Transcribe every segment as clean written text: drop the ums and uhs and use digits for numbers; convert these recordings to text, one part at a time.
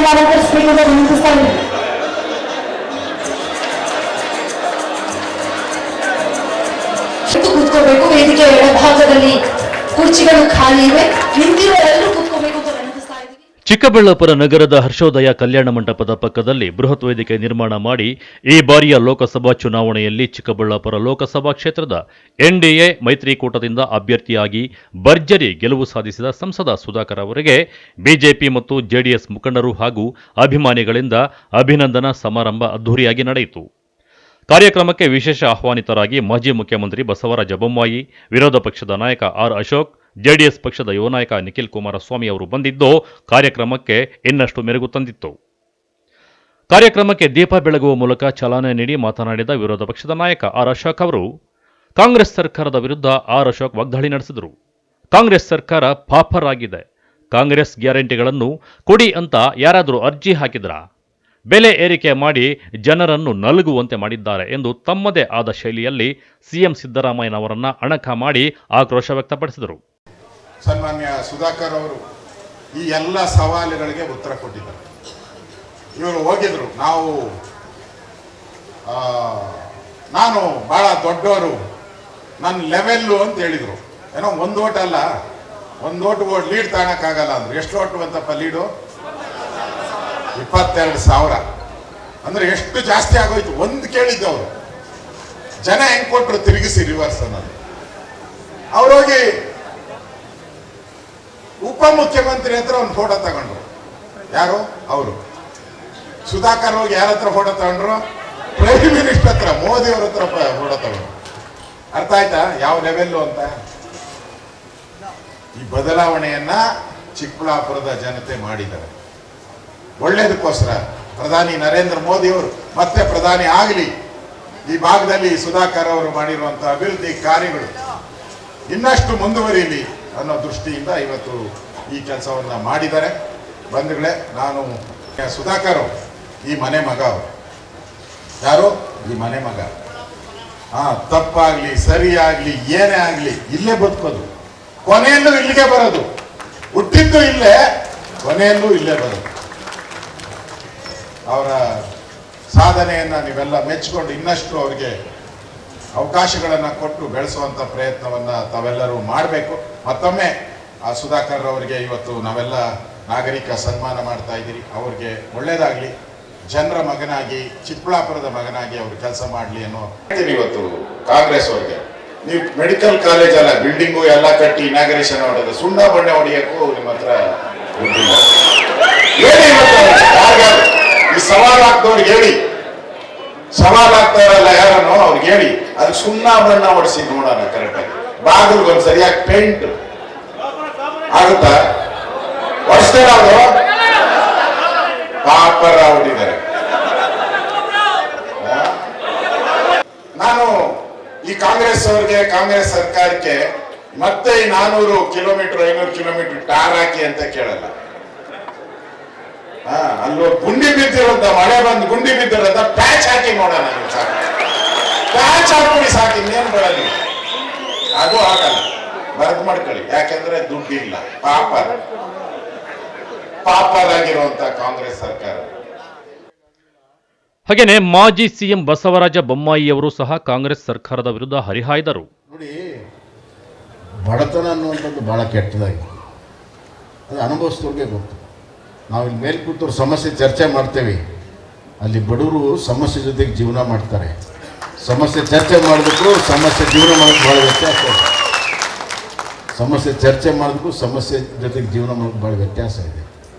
ವೇದಿಕೆಯನ್ನು ಅಲಂಕರಿಸಬೇಕು ಅಂತ ವಿನಂತಿಸ್ತಾ ಇದ್ದೀನಿ. ಕೂತ್ಕೋಬೇಕು. ವೇದಿಕೆಯ ಎಡಭಾಗದಲ್ಲಿ ಕುರ್ಚಿಗಳು ಖಾಲಿ ಇವೆ. ನಿಂತಿರುವ ಎಲ್ಲರೂ ಕೂತ್ಕೋಬೇಕು ಅಂತ ವಿನಂತಿಸ್ತಾ ಇದ್ದೀವಿ. ಚಿಕ್ಕಬಳ್ಳಾಪುರ ನಗರದ ಹರ್ಷೋದಯ ಕಲ್ಯಾಣ ಮಂಟಪದ ಪಕ್ಕದಲ್ಲಿ ಬೃಹತ್ ವೇದಿಕೆ ನಿರ್ಮಾಣ ಮಾಡಿ ಈ ಬಾರಿಯ ಲೋಕಸಭಾ ಚುನಾವಣೆಯಲ್ಲಿ ಚಿಕ್ಕಬಳ್ಳಾಪುರ ಲೋಕಸಭಾ ಕ್ಷೇತ್ರದ ಎನ್ಡಿಎ ಮೈತ್ರಿಕೂಟದಿಂದ ಅಭ್ಯರ್ಥಿಯಾಗಿ ಭರ್ಜರಿ ಗೆಲುವು ಸಾಧಿಸಿದ ಸಂಸದ ಸುಧಾಕರ್ ಅವರಿಗೆ ಬಿಜೆಪಿ ಮತ್ತು ಜೆಡಿಎಸ್ ಮುಖಂಡರು ಹಾಗೂ ಅಭಿಮಾನಿಗಳಿಂದ ಅಭಿನಂದನಾ ಸಮಾರಂಭ ಅದ್ದೂರಿಯಾಗಿ ನಡೆಯಿತು. ಕಾರ್ಯಕ್ರಮಕ್ಕೆ ವಿಶೇಷ ಆಹ್ವಾನಿತರಾಗಿ ಮಾಜಿ ಮುಖ್ಯಮಂತ್ರಿ ಬಸವರಾಜ ಬೊಮ್ಮಾಯಿ, ವಿರೋಧ ಪಕ್ಷದ ನಾಯಕ ಆರ್ ಅಶೋಕ್, ಜೆಡಿಎಸ್ ಪಕ್ಷದ ಯುವ ನಾಯಕ ನಿಖಿಲ್ ಕುಮಾರಸ್ವಾಮಿ ಅವರು ಬಂದಿದ್ದು ಕಾರ್ಯಕ್ರಮಕ್ಕೆ ಇನ್ನಷ್ಟು ಮೆರುಗು ತಂದಿತ್ತು. ಕಾರ್ಯಕ್ರಮಕ್ಕೆ ದೀಪ ಬೆಳಗುವ ಮೂಲಕ ಚಾಲನೆ ನೀಡಿ ಮಾತನಾಡಿದ ವಿರೋಧ ಪಕ್ಷದ ನಾಯಕ ಆರ್ ಅಶೋಕ್ ಅವರು ಕಾಂಗ್ರೆಸ್ ಸರ್ಕಾರದ ವಿರುದ್ಧ ಆರ್ ಅಶೋಕ್ ವಾಗ್ದಾಳಿ ನಡೆಸಿದರು. ಕಾಂಗ್ರೆಸ್ ಸರ್ಕಾರ ಪಾಪರಾಗಿದೆ. ಕಾಂಗ್ರೆಸ್ ಗ್ಯಾರಂಟಿಗಳನ್ನು ಕೊಡಿ ಅಂತ ಯಾರಾದರೂ ಅರ್ಜಿ ಹಾಕಿದ್ರಾ? ಬೆಲೆ ಏರಿಕೆ ಮಾಡಿ ಜನರನ್ನು ನಲುಗುವಂತೆ ಮಾಡಿದ್ದಾರೆ ಎಂದು ತಮ್ಮದೇ ಆದ ಶೈಲಿಯಲ್ಲಿ ಸಿಎಂ ಸಿದ್ದರಾಮಯ್ಯನವರನ್ನ ಅಣಕ ಮಾಡಿ ಆಕ್ರೋಶ ವ್ಯಕ್ತಪಡಿಸಿದರು. ಸನ್ಮಾನ್ಯ ಸುಧಾಕರ್ ಅವರು ಈ ಎಲ್ಲ ಸವಾಲುಗಳಿಗೆ ಉತ್ತರ ಕೊಟ್ಟಿದ್ದಾರೆ. ಇವರು ಹೋಗಿದ್ರು, ನಾನು ಬಹಳ ದೊಡ್ಡವರು, ನನ್ನ ಲೆವೆಲ್ಲು ಅಂತ ಹೇಳಿದರು. ಏನೋ ಒಂದು ಓಟ್ ಅಲ್ಲ, ಒಂದು ಓಟ್ ಲೀಡ್ ತಗೊಳಕ್ಕಾಗಲ್ಲ ಅಂದ್ರು. ಎಷ್ಟು ಓಟು ಅಂತಪ್ಪ ಲೀಡು? 22,000. ಅಂದ್ರೆ ಎಷ್ಟು ಜಾಸ್ತಿ ಆಗೋಯ್ತು. ಒಂದು ಕೇಳಿದ್ದವರು ಜನ ಹೆಂಗ್ ಕೊಟ್ರು ತಿರುಗಿಸಿ ರಿವರ್ಸ್ ಅನ್ನೋದು. ಅವ್ರೋಗಿ ಉಪಮುಖ್ಯಮಂತ್ರಿ ಹತ್ರ ಒಂದು ಫೋಟೋ ತಗೊಂಡ್ರು. ಯಾರು? ಅವರು. ಸುಧಾಕರ್ ಹೋಗಿ ಯಾರ ಹತ್ರ ಫೋಟೋ ತಗೊಂಡ್ರು? ಪ್ರೈಮ್ ಮಿನಿಸ್ಟರ್ ಹತ್ರ, ಮೋದಿ ಅವ್ರ ಹತ್ರ ಫೋಟೋ ತಗೊಂಡ್ರು. ಅರ್ಥ ಆಯ್ತಾ ಯಾವ ಲೆವೆಲ್ಲು ಅಂತ? ಈ ಬದಲಾವಣೆಯನ್ನ ಚಿಕ್ಕಬಳ್ಳಾಪುರದ ಜನತೆ ಮಾಡಿದ್ದಾರೆ. ಒಳ್ಳೇದಕ್ಕೋಸ್ಕರ ಪ್ರಧಾನಿ ನರೇಂದ್ರ ಮೋದಿ ಅವರು ಮತ್ತೆ ಪ್ರಧಾನಿ ಆಗಲಿ, ಈ ಭಾಗದಲ್ಲಿ ಸುಧಾಕರ್ ಅವರು ಮಾಡಿರುವಂತಹ ಅಭಿವೃದ್ಧಿ ಕಾರ್ಯಗಳು ಇನ್ನಷ್ಟು ಮುಂದುವರಿಯಲಿ ಅನ್ನೋ ದೃಷ್ಟಿಯಿಂದ ಇವತ್ತು ಈ ಕೆಲಸವನ್ನ ಮಾಡಿದ್ದಾರೆ. ಬಂಧುಗಳೇ, ನಾನು ಸುಧಾಕರ್ ಈ ಮನೆ ಮಗ, ಅವರು ಯಾರು? ಈ ಮನೆ ಮಗ. ತಪ್ಪಾಗ್ಲಿ ಸರಿಯಾಗ್ಲಿ ಏನೇ ಆಗ್ಲಿ ಇಲ್ಲೇ ಬದುಕೋದು, ಕೊನೆಯಲ್ಲೂ ಇಲ್ಲಿಗೆ ಬರೋದು. ಹುಟ್ಟಿದ್ದು ಇಲ್ಲೇ, ಕೊನೆಯಲ್ಲೂ ಇಲ್ಲೇ ಬರೋದು. ಅವರ ಸಾಧನೆಯನ್ನ ನೀವೆಲ್ಲ ಮೆಚ್ಚಿಕೊಂಡು ಇನ್ನಷ್ಟು ಅವರಿಗೆ ಅವಕಾಶಗಳನ್ನು ಕೊಟ್ಟು ಬೆಳೆಸುವಂತ ಪ್ರಯತ್ನವನ್ನ ತಾವೆಲ್ಲರೂ ಮಾಡಬೇಕು. ಮತ್ತೊಮ್ಮೆ ಆ ಸುಧಾಕರ್ ಅವರಿಗೆ ಇವತ್ತು ನಾವೆಲ್ಲ ನಾಗರಿಕ ಸನ್ಮಾನ ಮಾಡ್ತಾ ಇದ್ದೀರಿ. ಅವ್ರಿಗೆ ಒಳ್ಳೇದಾಗ್ಲಿ, ಜನರ ಮಗನಾಗಿ, ಚಿಕ್ಕಬಳ್ಳಾಪುರದ ಮಗನಾಗಿ ಅವರು ಕೆಲಸ ಮಾಡಲಿ ಅನ್ನೋ. ಇವತ್ತು ಕಾಂಗ್ರೆಸ್ ಅವರಿಗೆ ನೀವು ಮೆಡಿಕಲ್ ಕಾಲೇಜ್ ಅಲ್ಲ, ಬಿಲ್ಡಿಂಗು ಎಲ್ಲ ಕಟ್ಟಿ ಇನಾಗ್ರೇಷನ್ ಮಾಡೋದು, ಸುಣ್ಣ ಬಣ್ಣೆ ಹೊಡೆಯಕ್ಕೂ ನಿಮ್ಮ ಹತ್ರ ದುಡ್ಡಿಲ್ಲ. ಈ ಸವಾಲ್ ಹಾಕ್ದವ್ರಿಗೆ ಹೇಳಿ, ಸವಾಲ್ ಹಾಕ್ತಾರಲ್ಲ ಯಾರನ್ನು ಅವ್ರಿಗೆ ಹೇಳಿ, ಅದಕ್ಕೆ ಸುಣ್ಣ ಬಣ್ಣ ಹೊಡಿಸಿ ನೋಡೋಣ ಕರೆಕ್ಟಾಗಿ. ಬಾಗಿಲ್ಗೊಂದು ಸರಿಯಾಗಿ ಪೇಂಟ್ ಆಗುತ್ತಾ? ಹೊಡಿಸ್ತಾರ ಅವರು? ಪಾಪರ ಹೊಡಿದ್ದಾರೆ. ನಾನು ಈ ಕಾಂಗ್ರೆಸ್ ಅವ್ರಿಗೆ, ಕಾಂಗ್ರೆಸ್ ಸರ್ಕಾರಕ್ಕೆ ಮತ್ತೆ ಈ 400 ಕಿಲೋಮೀಟರ್ 500 ಕಿಲೋಮೀಟರ್ ಟಾರ್ ಹಾಕಿ ಅಂತ ಕೇಳಲ್ಲ. ಅಲ್ಲೋ ಗುಂಡಿ ಬಿದ್ದಿರೋದ, ಮಳೆ ಬಂದು ಗುಂಡಿ ಬಿದ್ದಿರೋದ ಪ್ಯಾಚ್ ಹಾಕಿ ನೋಡೋಣ. ಸಾಕು, ಪ್ಯಾಚ್ ಹಾಕಿ ಸಾಕು, ಇನ್ನೇನು ಬರಲಿ. ಅದು ಆಗಲ್ಲ, ಬರದ್ ಮಾಡ್ಕೊಳ್ಳಿ. ಯಾಕೆಂದ್ರೆ ದುಡ್ಡಿಲ್ಲ. ಪಾಪರಾಗಿರುವಂತ ಕಾಂಗ್ರೆಸ್ ಸರ್ಕಾರ. ಹಾಗೇನೆ ಮಾಜಿ ಸಿಎಂ ಬಸವರಾಜ ಬೊಮ್ಮಾಯಿ ಅವರು ಸಹ ಕಾಂಗ್ರೆಸ್ ಸರ್ಕಾರದ ವಿರುದ್ಧ ಹರಿಹಾಯ್ದರು. ನೋಡಿ, ಬಡತನ ಅನ್ನುವಂಥದ್ದು ಬಹಳ ಕೆಟ್ಟದಾಗಿ, ಅದು ಅನುಭವಿಸಿದವ್ರಿಗೆ ಗೊತ್ತು. ನಾವು ಇಲ್ಲಿ ಮೇಲೆ ಕೂತವ್ರು ಸಮಸ್ಯೆ ಚರ್ಚೆ ಮಾಡ್ತೇವೆ, ಅಲ್ಲಿ ಬಡವರು ಸಮಸ್ಯೆ ಜೊತೆಗೆ ಜೀವನ ಮಾಡ್ತಾರೆ. ಸಮಸ್ಯೆ ಚರ್ಚೆ ಮಾಡೋದಕ್ಕೂ ಸಮಸ್ಯೆ ಜೀವನ ಮಾಡೋದು ಭಾಳ ವ್ಯತ್ಯಾಸ ಇದೆ. ಸಮಸ್ಯೆ ಚರ್ಚೆ ಮಾಡೋದಕ್ಕೂ ಸಮಸ್ಯೆ ಜೊತೆಗೆ ಜೀವನ ಮಾಡೋದು ಭಾಳ ವ್ಯತ್ಯಾಸ ಇದೆ.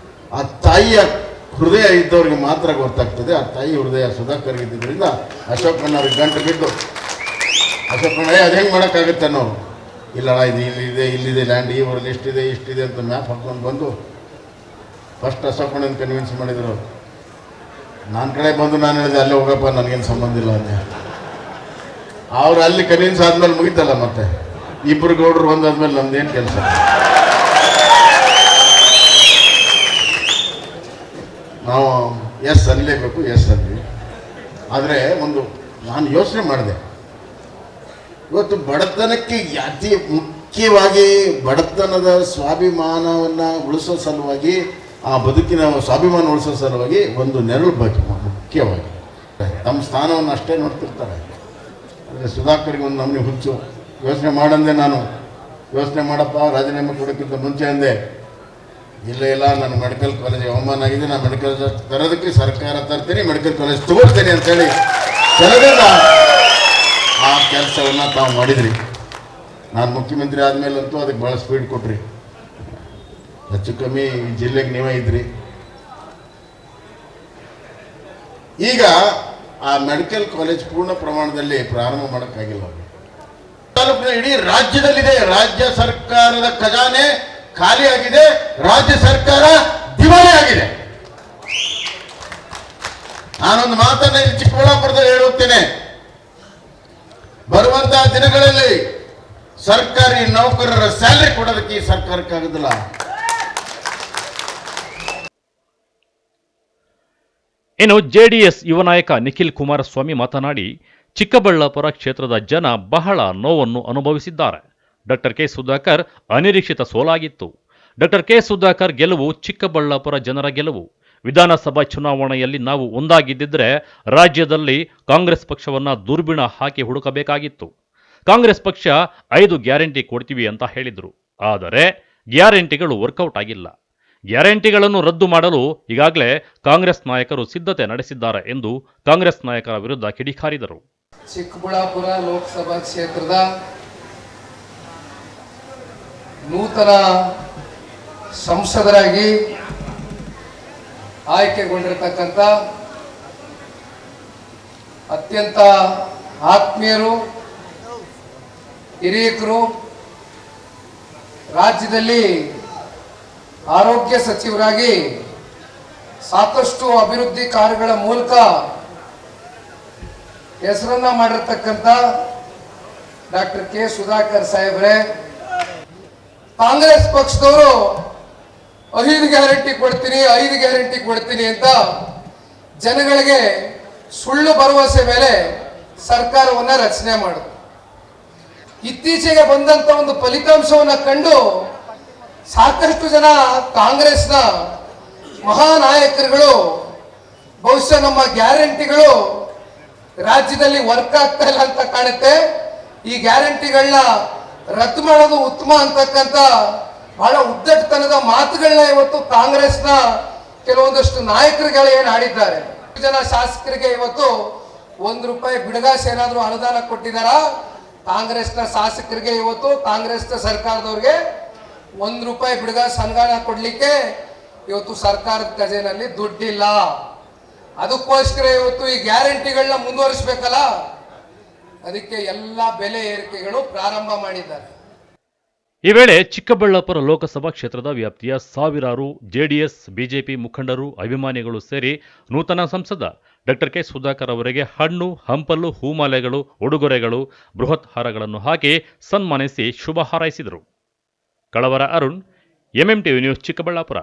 ಆ ತಾಯಿಯ ಹೃದಯ ಇದ್ದವ್ರಿಗೆ ಮಾತ್ರ ಗೊತ್ತಾಗ್ತದೆ. ಆ ತಾಯಿ ಹೃದಯ ಸುಧಾಕರ್ ಇದ್ದಿದ್ದರಿಂದ ಅಶೋಕಣ್ಣವ್ರಿಗೆ ಗಂಟು ಬಿದ್ದು, ಅಶೋಕಣ್ಣ ಅದು ಹೆಂಗೆ ಮಾಡೋಕ್ಕಾಗುತ್ತೆ ಅನ್ನೋ, ಇಲ್ಲ ಇದು ಇಲ್ಲಿದೆ ಲ್ಯಾಂಡ್, ಈ ಊರಲ್ಲಿ ಇಷ್ಟಿದೆ ಅಂತ ಮ್ಯಾಪ್ ಹಾಕ್ಕೊಂಡು ಬಂದು ಫಸ್ಟ್ ಅಶೋಕಣ್ಣನ ಕನ್ವಿನ್ಸ್ ಮಾಡಿದರು. ನನ್ನ ಕಡೆ ಬಂದು ನಾನು ಹೇಳಿದೆ ಅಲ್ಲೇ ಹೋಗಪ್ಪ, ನನಗೇನು ಸಂಬಂಧ ಇಲ್ಲ ಅಂದೆ. ಅವ್ರು ಅಲ್ಲಿ ಕನ್ವಿನ್ಸ್ ಆದ್ಮೇಲೆ ಮುಗಿತಲ್ಲ, ಮತ್ತೆ ಇಬ್ಬರು ಗೌಡ್ರು ಒಂದಾದ್ಮೇಲೆ ನಮ್ದೇನು ಕೆಲಸ? ನಾವು ಎಸ್ ಅನ್ನಲೇಬೇಕು, ಎಸ್ ಅಂದ್ವಿ. ಆದರೆ ಒಂದು ನಾನು ಯೋಚನೆ ಮಾಡಿದೆ, ಇವತ್ತು ಬಡತನಕ್ಕೆ ಅತಿ ಮುಖ್ಯವಾಗಿ ಬಡತನದ ಸ್ವಾಭಿಮಾನವನ್ನು ಉಳಿಸೋ ಸಲುವಾಗಿ ಆ ಬದುಕಿನ ಸ್ವಾಭಿಮಾನ ಉಳಿಸೋ ಸಲುವಾಗಿ ಒಂದು ನೆರಳು ಬೇಕು ಮುಖ್ಯವಾಗಿ. ತಮ್ಮ ಸ್ಥಾನವನ್ನು ಅಷ್ಟೇ ನೋಡ್ತಿರ್ತಾರೆ. ಅಂದರೆ ಸುಧಾಕರ್ಗೆ ಒಂದು ನಮ್ಮನೆ ಹುಚ್ಚು. ಯೋಚನೆ ಮಾಡಂದೆ ನಾನು, ಯೋಚನೆ ಮಾಡಪ್ಪ ರಾಜೀನಾಮೆ ಕೊಡೋಕ್ಕಿಂತ ಮುಂಚೆ ಅಂದೆ, ಇಲ್ಲ ನಾನು ಮೆಡಿಕಲ್ ಕಾಲೇಜ್ ಅವಮಾನ ಆಗಿದೆ, ನಾನು ಮೆಡಿಕಲ್ ತರೋದಕ್ಕೆ ಸರ್ಕಾರ ತರ್ತೀನಿ, ಮೆಡಿಕಲ್ ಕಾಲೇಜ್ ತಗೊಳ್ತೇನೆ ಅಂತೇಳಿ ಕೆಲವೆಲ್ಲ ಆ ಕೆಲಸವನ್ನು ತಾವು ಮಾಡಿದ್ರಿ. ನಾನು ಮುಖ್ಯಮಂತ್ರಿ ಆದಮೇಲಂತೂ ಅದಕ್ಕೆ ಭಾಳ ಸ್ಪೀಡ್ ಕೊಟ್ರಿ. ಹೆಚ್ಚು ಕಮ್ಮಿ ಈ ಜಿಲ್ಲೆಗೆ ನೀವೇ ಇದ್ರಿ. ಈಗ ಆ ಮೆಡಿಕಲ್ ಕಾಲೇಜ್ ಪೂರ್ಣ ಪ್ರಮಾಣದಲ್ಲಿ ಪ್ರಾರಂಭ ಮಾಡೋಕ್ಕಾಗಿಲ್ಲ. ತಾಲೂಕಿನ ಇಡೀ ರಾಜ್ಯದಲ್ಲಿದೆ. ರಾಜ್ಯ ಸರ್ಕಾರದ ಖಜಾನೆ ಖಾಲಿ ಆಗಿದೆ, ರಾಜ್ಯ ಸರ್ಕಾರ ದಿವಾಳಿ ಆಗಿದೆ. ನಾನೊಂದು ಮಾತನ್ನ ಇಲ್ಲಿ ಚಿಕ್ಕಬಳ್ಳಾಪುರದಲ್ಲಿ ಹೇಳುತ್ತೇನೆ, ಬರುವಂತಹ ದಿನಗಳಲ್ಲಿ ಸರ್ಕಾರಿ ನೌಕರರ ಸ್ಯಾಲರಿ ಕೊಡೋದಕ್ಕೆ ಈ ಸರ್ಕಾರಕ್ಕಾಗುದಿಲ್ಲ. ಇನ್ನು ಜೆಡಿಎಸ್ ಯುವ ನಾಯಕ ನಿಖಿಲ್ ಕುಮಾರಸ್ವಾಮಿ ಮಾತನಾಡಿ, ಚಿಕ್ಕಬಳ್ಳಾಪುರ ಕ್ಷೇತ್ರದ ಜನ ಬಹಳ ನೋವನ್ನು ಅನುಭವಿಸಿದ್ದಾರೆ. ಡಾಕ್ಟರ್ ಕೆ ಸುಧಾಕರ್ ಅನಿರೀಕ್ಷಿತ ಸೋಲಾಗಿತ್ತು. ಡಾಕ್ಟರ್ ಕೆ ಸುಧಾಕರ್ ಗೆಲುವು ಚಿಕ್ಕಬಳ್ಳಾಪುರ ಜನರ ಗೆಲುವು. ವಿಧಾನಸಭಾ ಚುನಾವಣೆಯಲ್ಲಿ ನಾವು ಒಂದಾಗಿದ್ದಿದ್ರೆ ರಾಜ್ಯದಲ್ಲಿ ಕಾಂಗ್ರೆಸ್ ಪಕ್ಷವನ್ನ ದುರ್ಬಿಣ ಹಾಕಿ ಹುಡುಕಬೇಕಾಗಿತ್ತು. ಕಾಂಗ್ರೆಸ್ ಪಕ್ಷ 5 ಗ್ಯಾರಂಟಿ ಕೊಡ್ತೀವಿ ಅಂತ ಹೇಳಿದ್ರು. ಆದರೆ ಗ್ಯಾರಂಟಿಗಳು ವರ್ಕೌಟ್ ಆಗಿಲ್ಲ. ಗ್ಯಾರಂಟಿಗಳನ್ನು ರದ್ದು ಮಾಡಲು ಈಗಾಗಲೇ ಕಾಂಗ್ರೆಸ್ ನಾಯಕರು ಸಿದ್ಧತೆ ನಡೆಸಿದ್ದಾರೆ ಎಂದು ಕಾಂಗ್ರೆಸ್ ನಾಯಕರ ವಿರುದ್ಧ ಕಿಡಿಕಾರಿದರು. ಚಿಕ್ಕಬಳ್ಳಾಪುರ ಲೋಕಸಭಾ ಕ್ಷೇತ್ರದ ನೂತನ ಸಂಸದರಾಗಿ ಆಯ್ಕೆಗೊಂಡಿರತಕ್ಕಂಥ ಅತ್ಯಂತ ಆತ್ಮೀಯರು, ಹಿರಿಯಕರು, ರಾಜ್ಯದಲ್ಲಿ ಆರೋಗ್ಯ ಸಚಿವರಾಗಿ ಸಾಕಷ್ಟು ಅಭಿವೃದ್ಧಿ ಕಾರ್ಯಗಳ ಮೂಲಕ ಹೆಸರನ್ನ ಮಾಡಿರ್ತಕ್ಕಂಥ ಡಾಕ್ಟರ್ ಕೆ ಸುಧಾಕರ್ ಸಾಹೇಬ್ರೆ, ಕಾಂಗ್ರೆಸ್ ಪಕ್ಷದವರು 5 ಗ್ಯಾರಂಟಿ ಕೊಡ್ತೀನಿ ಅಂತ ಜನಗಳಿಗೆ ಸುಳ್ಳು ಭರವಸೆ ಮೇಲೆ ಸರ್ಕಾರವನ್ನ ರಚನೆ ಮಾಡಿದ್ರು. ಇತ್ತೀಚೆಗೆ ಬಂದಂತ ಒಂದು ಫಲಿತಾಂಶವನ್ನ ಕಂಡು ಸಾಕಷ್ಟು ಜನ ಕಾಂಗ್ರೆಸ್ನ ಮಹಾನಾಯಕರುಗಳು ಬಹುಶಃ ನಮ್ಮ ಗ್ಯಾರಂಟಿಗಳು ರಾಜ್ಯದಲ್ಲಿ ವರ್ಕ್ ಆಗ್ತಾ ಇಲ್ಲ ಅಂತ ಕಾಣುತ್ತೆ, ಈ ಗ್ಯಾರಂಟಿಗಳನ್ನ ರದ್ದು ಮಾಡೋದು ಉತ್ತಮ ಅಂತಕ್ಕಂಥ ಬಹಳ ಉದ್ದಟತನದ ಮಾತುಗಳನ್ನ ಇವತ್ತು ಕಾಂಗ್ರೆಸ್ನ ಕೆಲವೊಂದಷ್ಟು ನಾಯಕರುಗಳು ಏನು ಆಡಿದ್ದಾರೆ. ಜನ ಶಾಸಕರಿಗೆ ಇವತ್ತು ₹1 ಬಿಡುಗಾಸೆ ಏನಾದರೂ ಅನುದಾನ ಕೊಟ್ಟಿದ್ದಾರ? ಕಾಂಗ್ರೆಸ್ನ ಶಾಸಕರಿಗೆ ಇವತ್ತು ಕಾಂಗ್ರೆಸ್ನ ಸರ್ಕಾರದವ್ರಿಗೆ ₹1 ಬಿಡುಗಾಸೆ ಅನುದಾನ ಕೊಡ್ಲಿಕ್ಕೆ ಇವತ್ತು ಸರ್ಕಾರದ ಖಜಾನೆಯಲ್ಲಿ ದುಡ್ಡಿಲ್ಲ. ಅದಕ್ಕೋಸ್ಕರ ಇವತ್ತು ಈ ಗ್ಯಾರಂಟಿಗಳನ್ನ ಮುಂದುವರಿಸಬೇಕಲ್ಲ, ಅದಕ್ಕೆ ಎಲ್ಲ ಬೆಲೆ ಏರಿಕೆಗಳು ಪ್ರಾರಂಭ ಮಾಡಿದ್ದಾರೆ. ಈ ವೇಳೆ ಚಿಕ್ಕಬಳ್ಳಾಪುರ ಲೋಕಸಭಾ ಕ್ಷೇತ್ರದ ವ್ಯಾಪ್ತಿಯ ಸಾವಿರಾರು ಜೆಡಿಎಸ್, ಬಿಜೆಪಿ ಮುಖಂಡರು, ಅಭಿಮಾನಿಗಳು ಸೇರಿ ನೂತನ ಸಂಸದ ಡಾಕ್ಟರ್ ಕೆ ಸುಧಾಕರ್ ಅವರಿಗೆ ಹಣ್ಣು, ಹಂಪಲು, ಹೂಮಾಲೆಗಳು, ಉಡುಗೊರೆಗಳು, ಬೃಹತ್ ಹಾರಗಳನ್ನು ಹಾಕಿ ಸನ್ಮಾನಿಸಿ ಶುಭ ಹಾರೈಸಿದರು. ಕಳವರ Arun, MM TV news, Chikkaballapur.